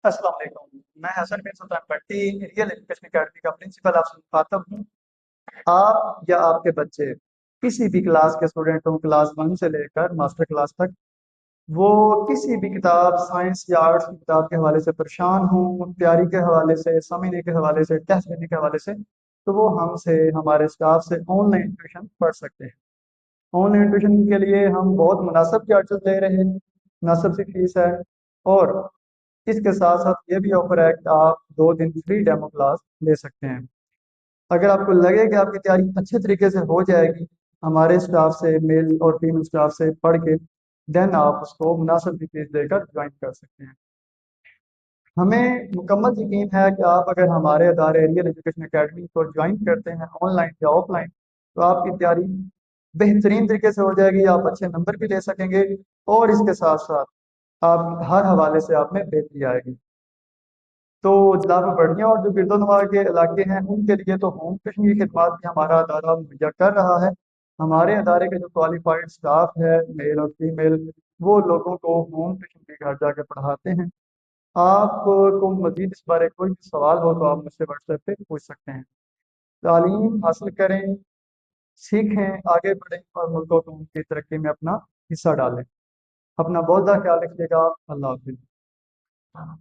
अस्सलाम वालेकुम। मैं हसन बिन सुल्तान पट्टी रियल एजुकेशन अकेडमी का प्रिंसिपल आपसे मुखातब हूँ। आप या आपके बच्चे किसी भी क्लास के स्टूडेंट हों, क्लास वन से लेकर मास्टर क्लास तक, वो किसी भी किताब साइंस या आर्ट्स की किताब के हवाले से परेशान हों, तैयारी के हवाले से, समझने के हवाले से, टेस्ट देने के हवाले से, तो वो हमसे, हमारे स्टाफ से ऑनलाइन ट्यूशन पढ़ सकते हैं। ऑनलाइन ट्यूशन के लिए हम बहुत मुनासिब चार्जेस ले रहे हैं, मुनासिब सी फीस है। और इसके साथ साथ ये भी ऑफर है कि आप 2 दिन फ्री डेमो क्लास ले सकते हैं। अगर आपको लगे कि आपकी तैयारी अच्छे तरीके से हो जाएगी हमारे स्टाफ से, मेल और फीमेल स्टाफ से पढ़ के, देन आप उसको मुनासिब सी फीस देकर ज्वाइन कर सकते हैं। हमें मुकम्मल यकीन है कि आप अगर हमारे अदारे रियल एजुकेशन अकेडमी को ज्वाइन करते हैं ऑनलाइन या ऑफलाइन, तो आपकी तैयारी बेहतरीन तरीके से हो जाएगी, आप अच्छे नंबर भी ले सकेंगे। और इसके साथ साथ आप हर हवाले से आप में बेहतरी आएगी। तो जनाब बढ़िया और जो गिरदोनवा के इलाके हैं उनके लिए तो होम ट्यूशन की खिदमत भी हमारा अदारा मुहैया कर रहा है। हमारे अदारे के जो क्वालिफाइड स्टाफ है, मेल और फीमेल, वो लोगों को होम ट्यूशन के घर जाकर पढ़ाते हैं। आपको मजीद इस बारे कोई भी सवाल हो तो आप मुझसे व्हाट्सएप पे पूछ सकते हैं। तालीम हासिल करें, सीखें, आगे बढ़ें और मुल्कों को उनकी तरक्की में अपना हिस्सा डालें। अपना बहुत ज़्यादा ख्याल रखिएगा। अल्लाह हाफिज़।